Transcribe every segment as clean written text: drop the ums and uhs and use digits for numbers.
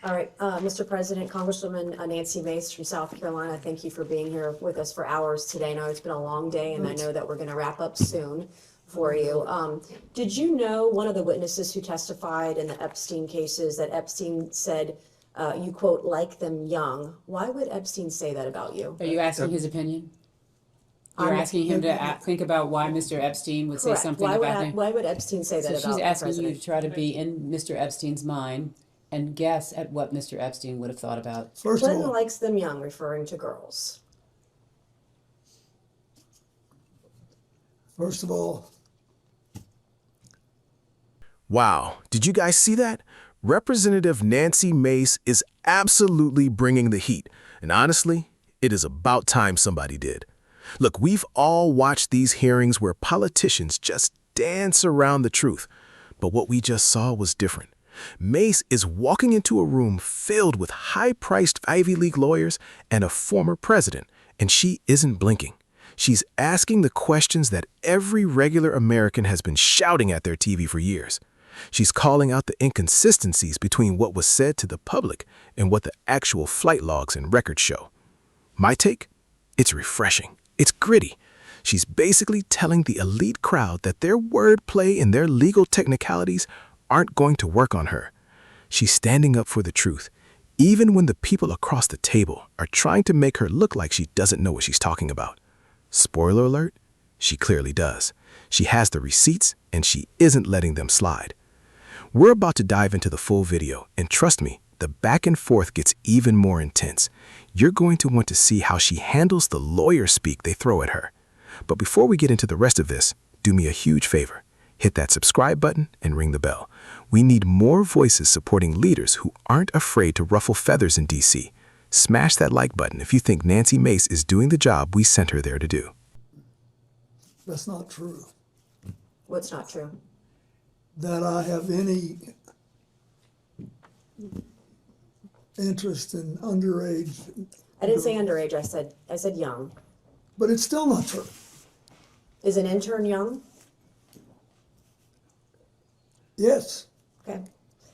All right, Mr. President, Congresswoman Nancy Mace from South Carolina, thank you for being here with us for hours today. I know it's been a long day, and I know that we're going to wrap up soon for you. Did you know one of the witnesses who testified in the Epstein cases that Epstein said, you quote, like them young? Why would Epstein say that about you? Are you asking his opinion? You're asking him to think about why Mr. Epstein would say Correct. something about him? Why would Epstein say that So about she's the asking you president? to try to be in Mr. Epstein's mind and guess at what Mr. Epstein would have thought about. First of Clinton all, likes them young, referring to girls. first of all, Wow, did you guys see that? Representative Nancy Mace is absolutely bringing the heat. And honestly, it is about time somebody did. Look, we've all watched these hearings where politicians just dance around the truth. But what we just saw was different. Mace is walking into a room filled with high-priced Ivy League lawyers and a former president, and she isn't blinking. She's asking the questions that every regular American has been shouting at their TV for years. She's calling out the inconsistencies between what was said to the public and what the actual flight logs and records show. My take? It's refreshing. It's gritty. She's basically telling the elite crowd that their wordplay and their legal technicalities aren't going to work on her. She's standing up for the truth, even when the people across the table are trying to make her look like she doesn't know what she's talking about. Spoiler alert, she clearly does. She has the receipts, and she isn't letting them slide. We're about to dive into the full video, and trust me, the back and forth gets even more intense. You're going to want to see how she handles the lawyer speak they throw at her. But before we get into the rest of this, do me a huge favor. Hit that subscribe button and ring the bell. We need more voices supporting leaders who aren't afraid to ruffle feathers in D.C. Smash that like button if you think Nancy Mace is doing the job we sent her there to do. that's not true. What's not true? That I have any interest in underage, I didn't say underage, I said young. but it's still not true. Is an intern young? Yes, Okay.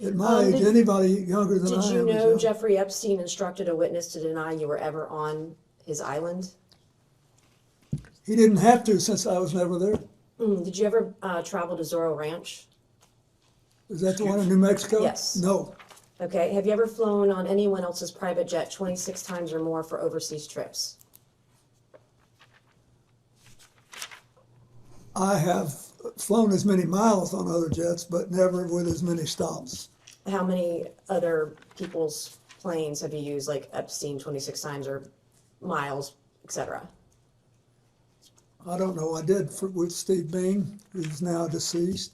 at my age, did- anybody younger than I am Did you is know young. Jeffrey Epstein instructed a witness to deny you were ever on his island? He didn't have to since I was never there. Did you ever travel to Zorro Ranch? Is that the one in New Mexico? Yes. No. Okay. Have you ever flown on anyone else's private jet 26 times or more for overseas trips? I have flown as many miles on other jets, but never with as many stops. How many other people's planes have you used, like Epstein 26 times or miles, etc.? I don't know. I did with Steve Bing, who's now deceased,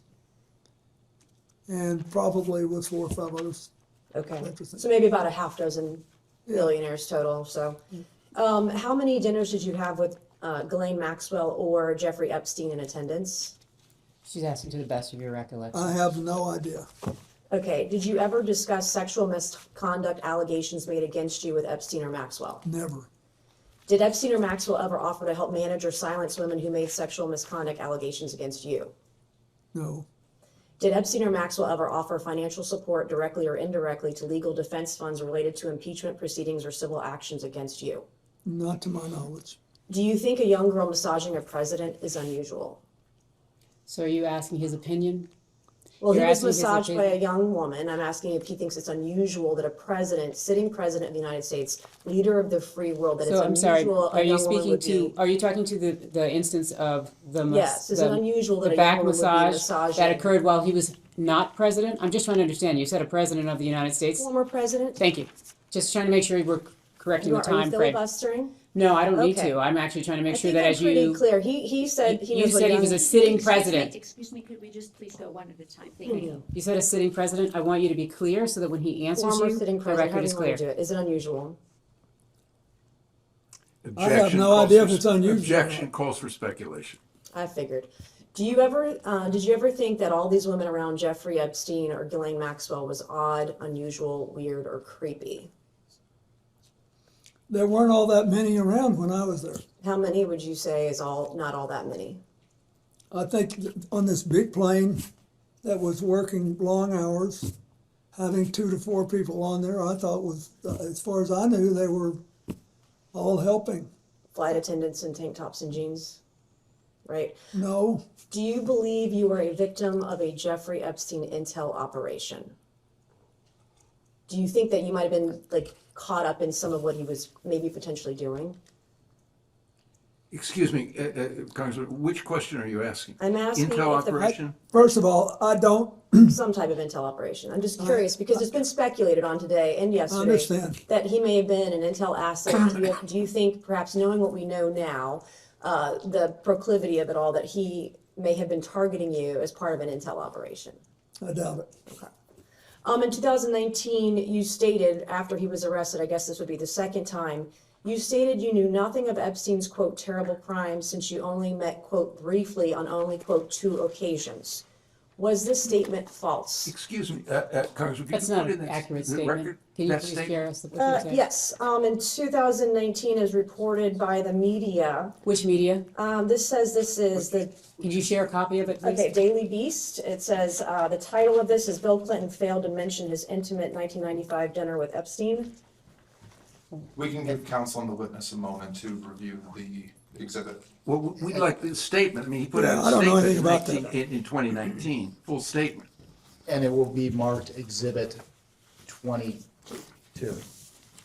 and probably with 4 or 5 others. Okay. Interesting. So maybe about a half dozen billionaires total. So, how many dinners did you have with Ghislaine Maxwell or Jeffrey Epstein in attendance? She's asking to the best of your recollection. I have no idea. Okay. Did you ever discuss sexual misconduct allegations made against you with Epstein or Maxwell? Never. Did Epstein or Maxwell ever offer to help manage or silence women who made sexual misconduct allegations against you? No. Did Epstein or Maxwell ever offer financial support directly or indirectly to legal defense funds related to impeachment proceedings or civil actions against you? Not to my knowledge. Do you think a young girl massaging a president is unusual? So are you asking his opinion? Well, he You're was asking his massaged by a opinion? young woman. I'm asking if he thinks it's unusual that a president, sitting president of the United States, leader of the free world, that So I'm it's sorry, unusual are a you young woman speaking would to, be. are you talking to the instance of the Yes, is it unusual that the a young back woman would be massage massaging that occurred while he was not president? I'm just trying to understand. You said a president of the United States? Former president? Thank you. Just trying to make sure we're correcting the Are you time frame. filibustering? No, I don't need Okay. to. I'm actually trying to make I sure think that I'm as pretty you, clear. He said he you was a said he young. was a sitting Excuse me, president. Excuse me, could we just please go one at a time? Thank you. You said a sitting president. I want you to be clear so that when he answers Former you, sitting the president, how record do is you want to clear. do it? Is it unusual? I have Objection no calls idea for if it's unusual. Objection calls for speculation. I figured. Did you ever think that all these women around Jeffrey Epstein or Ghislaine Maxwell was odd, unusual, weird, or creepy? There weren't all that many around when I was there. How many would you say is not all that many? I think on this big plane that was working long hours, having 2 to 4 people on there, I thought was, as far as I knew, they were all helping. Flight attendants in tank tops and jeans, right? No, Do you believe you were a victim of a Jeffrey Epstein intel operation? Do you think that you might have been like caught up in some of what he was maybe potentially doing? Excuse me, Congressman, which question are you asking? I'm asking Intel if the- operation? first of all, I don't, Some type of intel operation. I'm just curious because it's been speculated on today and yesterday understand. that he may have been an intel asset. Do you think, perhaps knowing what we know now, the proclivity of it all, that he may have been targeting you as part of an intel operation? I doubt it. In 2019, you stated, after he was arrested, I guess this would be the second time, you stated you knew nothing of Epstein's, quote, terrible crimes since you only met, quote, briefly on only, quote, 2 occasions. Was this statement false? Excuse me, Congressman, could That's you not put in an accurate the statement. record? Can you that please statement? share us what you said? Yes, in 2019, as reported by the media, Which media? this says this is the, Could you share a copy of it, please? okay, Daily Beast. It says, the title of this is Bill Clinton failed to mention his intimate 1995 dinner with Epstein. We can give counsel and the witness a moment to review the exhibit. Well, we'd like the statement. I mean, he put Yeah, out I a don't know anything statement about that. in 2019, full statement. And it will be marked Exhibit 22.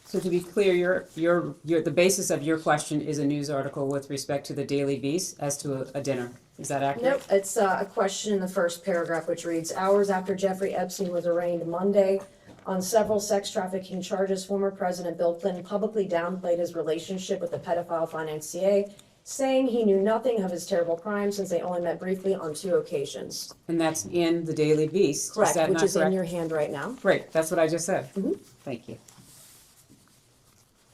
So to be clear, the basis of your question is a news article with respect to the Daily Beast as to a dinner. Is that accurate? Nope, it's a question in the first paragraph, which reads, hours after Jeffrey Epstein was arraigned Monday on several sex trafficking charges, former President Bill Clinton publicly downplayed his relationship with the pedophile financier, saying he knew nothing of his terrible crimes since they only met briefly on 2 occasions. And that's in the Daily Beast. Correct, Is that which not is in correct? your hand right now. Great, that's what I just said. Thank you.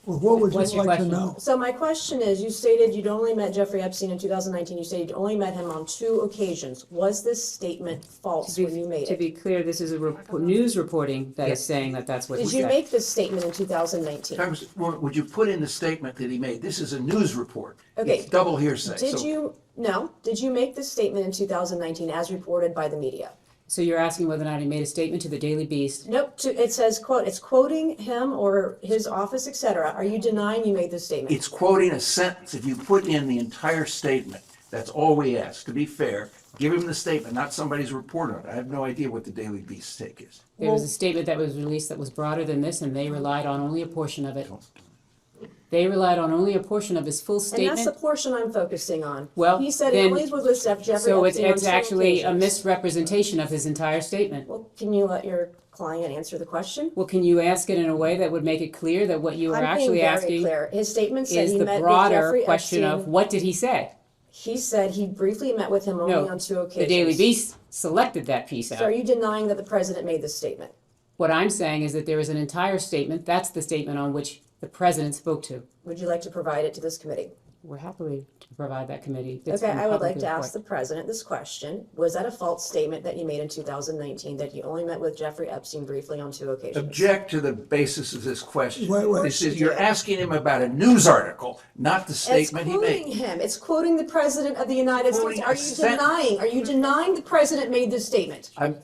Well, what would you What's your like to question? know? So my question is, you stated you'd only met Jeffrey Epstein in 2019. You stated you'd only met him on 2 occasions. Was this statement false when you made To it? be clear, this is a news reporting that is saying that that's what he Did you said. make this statement in 2019? Congressman, would you put in the statement that he made? This is a news report. Okay. It's double hearsay. Did So did you make this statement in 2019 as reported by the media? So you're asking whether or not he made a statement to the Daily Beast? Nope, it says, quote, it's quoting him or his office, etc. Are you denying you made this statement? It's quoting a sentence. If you put in the entire statement, that's all we ask. To be fair, give him the statement, not somebody's report on it. I have no idea what the Daily Beast take is. There was a statement that was released that was broader than this, and they relied on only a portion of it. They relied on only a portion of his full And that's the statement. portion I'm focusing on. Well, He said he then- only was with Jeffrey So Epstein on it's 2 actually a occasions. misrepresentation of his entire statement. Well, can you let your client answer the question? Well, can you ask it in a way that would make it clear that what you are I'm being actually very asking clear. His statement said is he the met with broader Jeffrey question of Epstein. what did he say? He said he briefly met with him only No, on 2 occasions. the Daily Beast selected that piece So are out. you denying that the president made this statement? What I'm saying is that there is an entire statement, that's the statement on which the president spoke to. Would you like to provide it to this committee? We're happily to provide that committee. It's Okay, been I would like publicly to ask the reported. president this question. Was that a false statement that you made in 2019, that you only met with Jeffrey Epstein briefly on 2 occasions? Object to the basis of this question. Wait. This is, you're asking him about a news article, not the It's statement he quoting made. him. It's quoting the president of the United States. Quoting Are a you sentence. Are you denying the president made this statement? I'm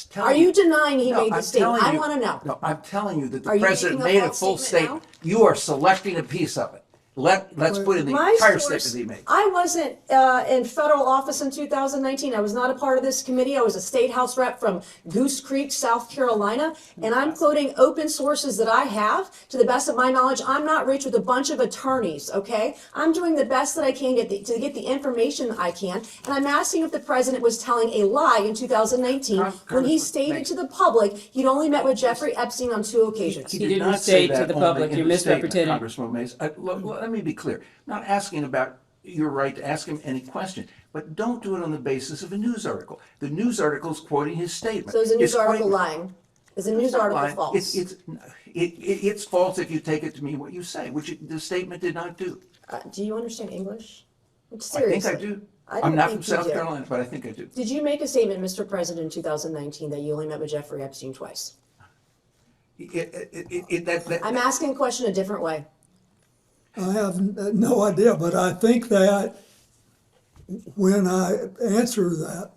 telling Are you denying he No, made I'm this statement? telling I you- want to know. No, I'm telling you that Are the you president making a made a false full statement statement. You are selecting a piece of it. Let's put in the My entire source- statement he made. I wasn't in federal office in 2019. I was not a part of this committee. I was a state house rep from Goose Creek, South Carolina, and I'm quoting open sources that I have. To the best of my knowledge, I'm not rich with a bunch of attorneys, okay? I'm doing the best that I can to get the information I can, and I'm asking if the president was telling a lie in 2019 when he stated to the public he'd only met with Jeffrey Epstein on 2 occasions. He did didn't not say say to that the only public, in you're the statement, misrepresenting. Congressman Mace. Let me be clear. I'm not asking about your right to ask him any question, but don't do it on the basis of a news article. The news article is quoting his statement. So is the news It's article quoting- lying? Is the news It's not article lying. false? It's false if you take it to mean what you say, which the statement did not do. Do you understand English? I think Seriously. I do. I I'm don't not from think you South do. Carolina, but I think I do. Did you make a statement, Mr. President, in 2019 that you only met with Jeffrey Epstein twice? I'm asking a question a different way. I have no idea, but I think that when I answer that,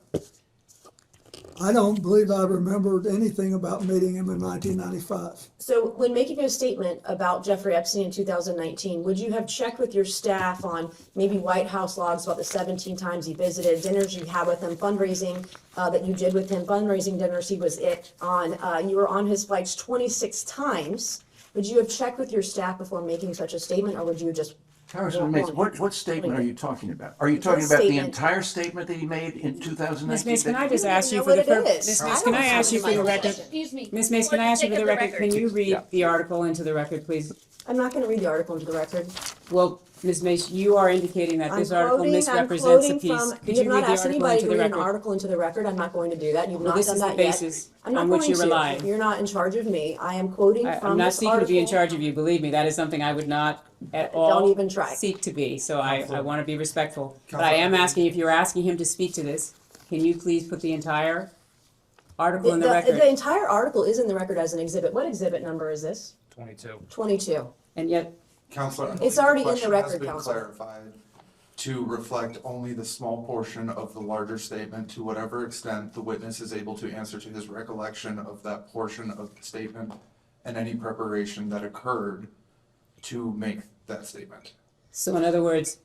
I don't believe I remembered anything about meeting him in 1995. So when making a statement about Jeffrey Epstein in 2019, would you have checked with your staff on maybe White House logs about the 17 times he visited, dinners you had with him, fundraising that you did with him, fundraising dinners he was on, you were on his flights 26 times. Would you have checked with your staff before making such a statement, or would you just? Congressman Mace, what statement are you talking about? Are you talking about the statement. entire statement that he made in 2019? Ms. Mace, can I You just don't ask even you know for what the it purpose? is. Ms. Mace, I can don't I ask you know for the my record? question. Excuse me. Ms. Mace, can I ask you for the record? Can you read Yeah. the article into the record, please? I'm not gonna read the article into the record. Well, Ms. Mace, you are indicating that this article I'm misrepresents a quoting piece. from, Could you you have read not the asked article anybody into to the read an record? article into the record. I'm not going to do that. You've Well, not this done is the that yet. basis I'm not on which going you're to. relying. You're not in charge of me. I am quoting I'm from not this seeking to be in article. charge of you, believe me, that is something I would not at all even try. seek to be, so I Counselor. want to be respectful. But I Counselor. am asking, if you're asking him to speak to this, can you please put the entire article in the The record? entire article is in the record as an exhibit. What exhibit number is this? 22. And yet, Counselor, I It's believe already in the question record, has been Counselor. clarified to reflect only the small portion of the larger statement, to whatever extent the witness is able to answer to his recollection of that portion of the statement and any preparation that occurred to make that statement. so in other words,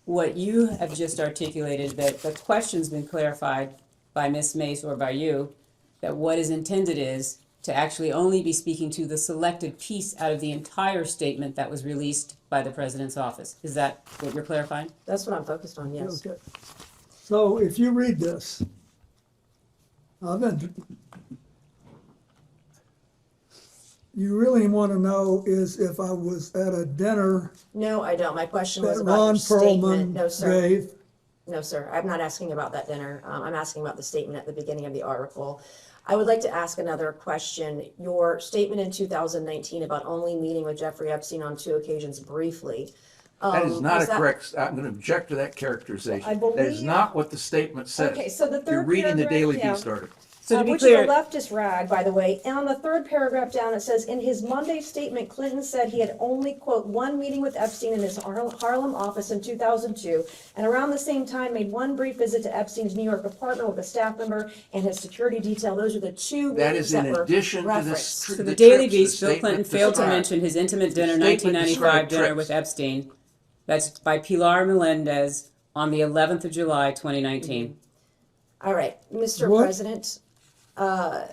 what you have just articulated, that the question's been clarified by Ms. Mace or by you, that what is intended is to actually only be speaking to the selected piece out of the entire statement that was released by the president's office. Is that what you're clarifying? That's what I'm focused on, yes. Okay. So if you read this, you really want to know is if I was at a dinner No, I don't. My question was that about your Ron statement. Perlman No, sir. gave. No, sir. I'm not asking about that dinner. I'm asking about the statement at the beginning of the article. I would like to ask another question. Your statement in 2019 about only meeting with Jeffrey Epstein on 2 occasions briefly. That is not was a that- correct, I'm going to object to that characterization. I That is believe- not what the statement says. Okay, so the You're third reading the paragraph Daily down. Beast article. So to be which clear, is a leftist rag, by the way. And on the third paragraph down, it says, in his Monday statement, Clinton said he had only, quote, one meeting with Epstein in his Harlem office in 2002, and around the same time made one brief visit to Epstein's New York apartment with a staff member and his security detail. Those are the 2 That meetings is in that were addition to this. referenced. so the Daily trips, the Beast, Bill statement Clinton failed to described. mention his intimate dinner The statement 1995 described dinner trips. with Epstein. That's by Pilar Melendez on the 11th of July, 2019. All right, Mr. What? President,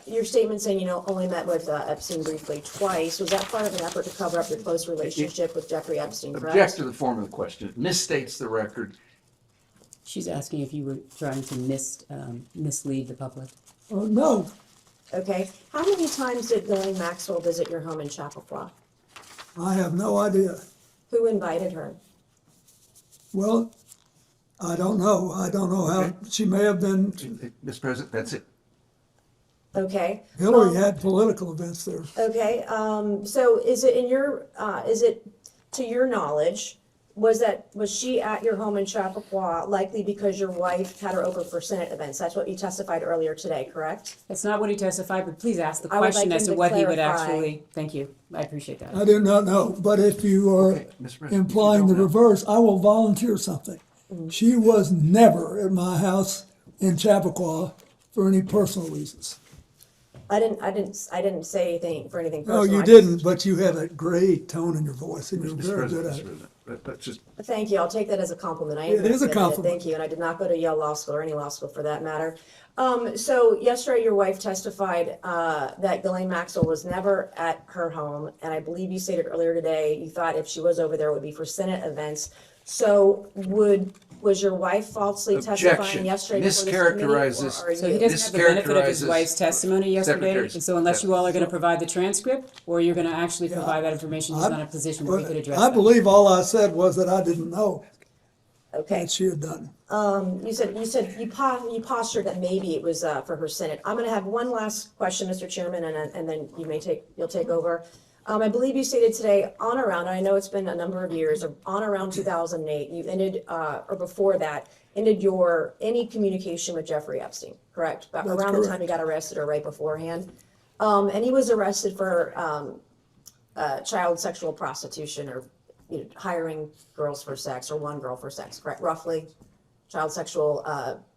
your statement saying you only met with Epstein briefly twice, was that part of an effort to cover up your close relationship with Jeffrey Epstein, correct? Object to the form of the question. It misstates the record. She's asking if you were trying to mislead the public. Oh, no, Okay, how many times did Ghislaine Maxwell visit your home in Chappaqua? I have no idea. Who invited her? Well, I don't know. I don't know how, she may have been, Mr. President, that's it. Okay. Hillary had political events there. Okay, so is it is it to your knowledge, was she at your home in Chappaqua likely because your wife had her over for Senate events? That's what you testified earlier today, correct? That's not what he testified, but please ask the I would like question as him to to what he would clarify. actually, thank you, I appreciate that. I do not know, but if you are Okay, Mr. President, if you implying the don't know. reverse, I will volunteer something. She was never at my house in Chappaqua for any personal reasons. I didn't say anything for anything No, personal. you I didn't, but you have a great tone in your voice, and you're Mr. very President, good at Mr. it. President, let's just, Thank you. I'll take that as a compliment. I It is a admit compliment. Thank you. And I did not go to Yale Law School or any law school for that matter. So yesterday, your wife testified that Ghislaine Maxwell was never at her home, and I believe you stated earlier today you thought if she was over there, it would be for Senate events. So was your wife falsely testifying Objection. yesterday before this committee, Mischaracterizes- or are So he you? doesn't have the benefit of his Mischaracterizes wife's testimony yesterday, Secretary's and so unless you all are gonna testimony. provide the transcript, or you're gonna actually provide that information, he's not in a position where he could address I that. believe all I said was that I didn't know Okay. that she had done. You postured that maybe it was for her Senate. I'm going to have one last question, Mr. Chairman, and then you'll take over. I believe you stated today on around, and I know it's been a number of years, or on around 2008, you ended, or before that, ended any communication with Jeffrey Epstein, correct? Around the time correct. he got arrested or right beforehand. And he was arrested for child sexual prostitution or hiring girls for sex or one girl for sex, correct? Roughly, child sexual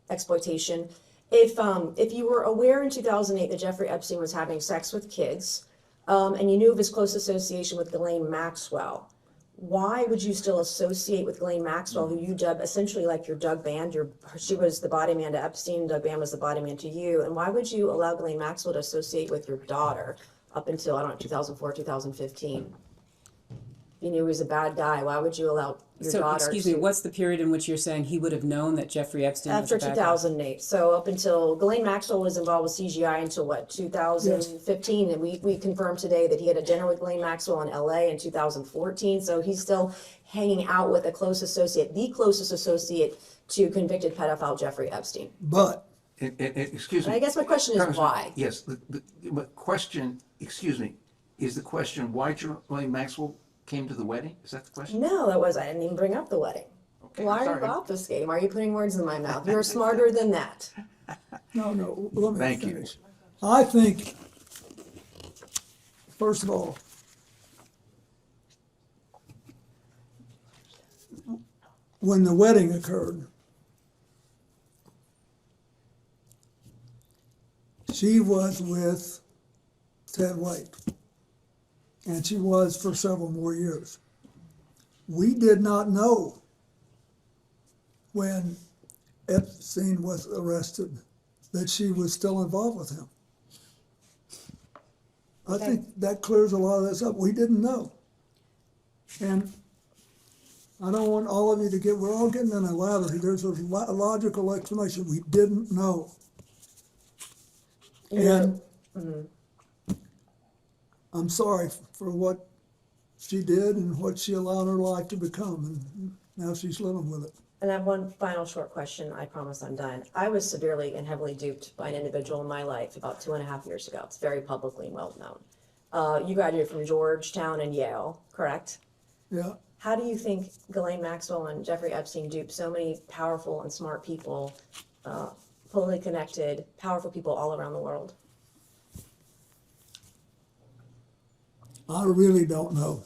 exploitation. if you were aware in 2008 that Jeffrey Epstein was having sex with kids, and you knew of his close association with Ghislaine Maxwell, why would you still associate with Ghislaine Maxwell, who you dub essentially like your Doug Band? She was the body man to Epstein, Doug Band was the body man to you, and why would you allow Ghislaine Maxwell to associate with your daughter up until, I don't know, 2004, 2015? You knew he was a bad guy. Why would you allow your So, daughter excuse me, to- what's the period in which you're saying he would have known that Jeffrey Epstein was After a bad guy? 2008, so up until, Ghislaine Maxwell was involved with CGI until what, 2015? And we confirmed today that he had a dinner with Ghislaine Maxwell in LA in 2014, so he's still hanging out with a close associate, the closest associate to convicted pedophile Jeffrey Epstein. But Excuse me. And I guess my question is Congressman, why? Yes, the question, excuse me, is the question why Ghislaine Maxwell came to the wedding? Is that the question? No, I didn't even bring up the wedding. Okay, Why are sorry. you obfuscating? Why are you putting words in my mouth? You're smarter than that. no, let me Thank you. finish. I think, first of all, when the wedding occurred, she was with Ted White, and she was for several more years. We did not know when Epstein was arrested that she was still involved with him. I think that clears a lot of this up. We didn't know. And I don't want all of you to get, we're all getting in a lather. There's a logical explanation. We didn't know. And I'm sorry for what she did and what she allowed her life to become, and now she's living with it. And I have one final short question. I promise I'm done. I was severely and heavily duped by an individual in my life about 2.5 years ago. It's very publicly well known. You graduated from Georgetown and Yale, correct? Yeah. How do you think Ghislaine Maxwell and Jeffrey Epstein duped so many powerful and smart people, fully connected, powerful people all around the world? I really don't know.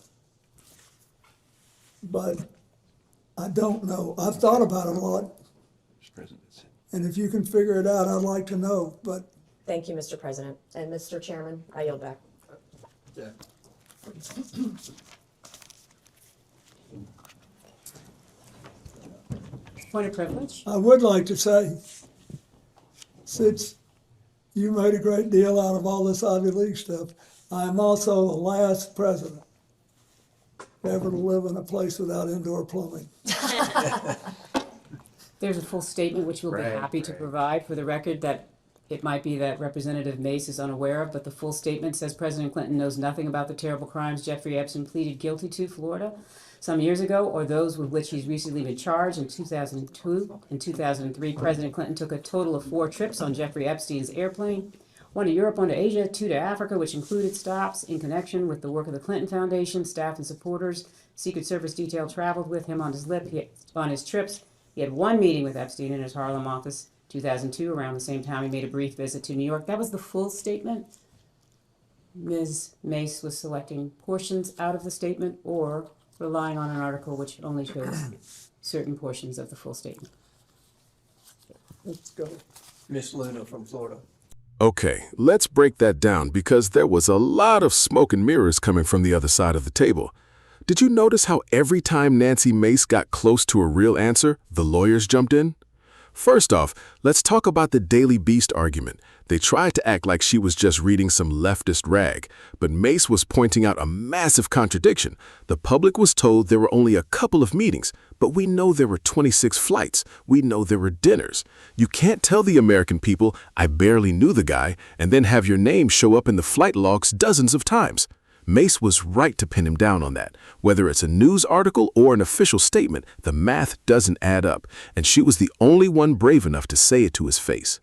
But I don't know. I've thought about it a lot, Mr. President. and if you can figure it out, I'd like to know, but Thank you, Mr. President. And Mr. Chairman, I yield back. Yeah. Point of privilege? I would like to say, since you made a great deal out of all this Ivy League stuff, I am also the last president ever to live in a place without indoor plumbing. There's a full statement which we'll be Right, happy to right. provide for the record that it might be that Representative Mace is unaware of, but the full statement says President Clinton knows nothing about the terrible crimes Jeffrey Epstein pleaded guilty to, Florida, some years ago, or those with which he's recently been charged. In 2002 and 2003, President Clinton took a total of 4 trips on Jeffrey Epstein's airplane, 1 to Europe, 1 to Asia, 2 to Africa, which included stops in connection with the work of the Clinton Foundation, staff and supporters. Secret Service detail traveled with him on his trips. He had 1 meeting with Epstein in his Harlem office, 2002. Around the same time, he made a brief visit to New York. That was the full statement. Ms. Mace was selecting portions out of the statement or relying on an article which only shows certain portions of the full statement. Let's go. Miss Luna from Florida. Okay, let's break that down because there was a lot of smoke and mirrors coming from the other side of the table. Did you notice how every time Nancy Mace got close to a real answer, the lawyers jumped in? First off, let's talk about the Daily Beast argument. They tried to act like she was just reading some leftist rag, but Mace was pointing out a massive contradiction. The public was told there were only a couple of meetings, but we know there were 26 flights. We know there were dinners. You can't tell the American people, I barely knew the guy, and then have your name show up in the flight logs dozens of times. Mace was right to pin him down on that. Whether it's a news article or an official statement, the math doesn't add up, and she was the only one brave enough to say it to his face.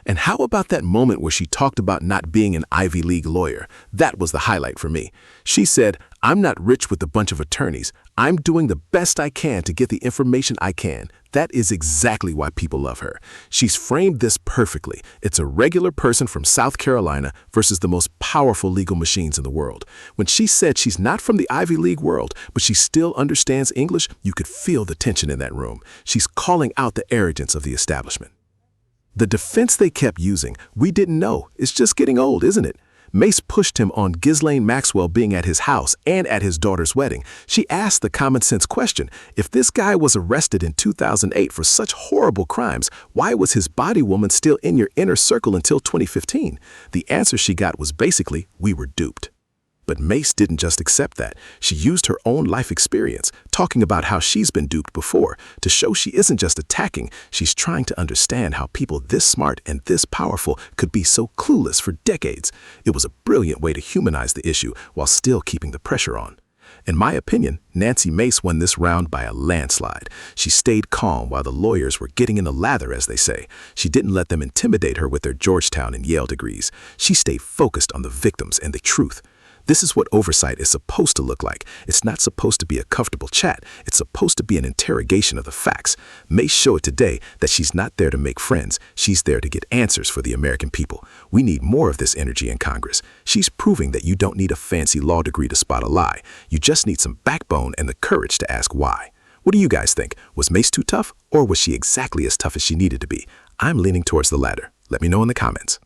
And how about that moment where she talked about not being an Ivy League lawyer? That was the highlight for me. She said, I'm not rich with a bunch of attorneys. I'm doing the best I can to get the information I can. That is exactly why people love her. She's framed this perfectly. It's a regular person from South Carolina versus the most powerful legal machines in the world. When she said she's not from the Ivy League world, but she still understands English, you could feel the tension in that room. She's calling out the arrogance of the establishment. The defense they kept using, "We didn't know," is just getting old, isn't it? Mace pushed him on Ghislaine Maxwell being at his house and at his daughter's wedding. She asked the common-sense question, if this guy was arrested in 2008 for such horrible crimes, why was his body woman still in your inner circle until 2015? The answer she got was basically, we were duped. But Mace didn't just accept that. She used her own life experience, talking about how she's been duped before, to show she isn't just attacking, she's trying to understand how people this smart and this powerful could be so clueless for decades. It was a brilliant way to humanize the issue while still keeping the pressure on. In my opinion, Nancy Mace won this round by a landslide. She stayed calm while the lawyers were getting in the lather, as they say. She didn't let them intimidate her with their Georgetown and Yale degrees. She stayed focused on the victims and the truth. This is what oversight is supposed to look like. It's not supposed to be a comfortable chat. It's supposed to be an interrogation of the facts. Mace showed today that she's not there to make friends. She's there to get answers for the American people. We need more of this energy in Congress. She's proving that you don't need a fancy law degree to spot a lie. You just need some backbone and the courage to ask why. What do you guys think? Was Mace too tough, or was she exactly as tough as she needed to be? I'm leaning towards the latter. Let me know in the comments.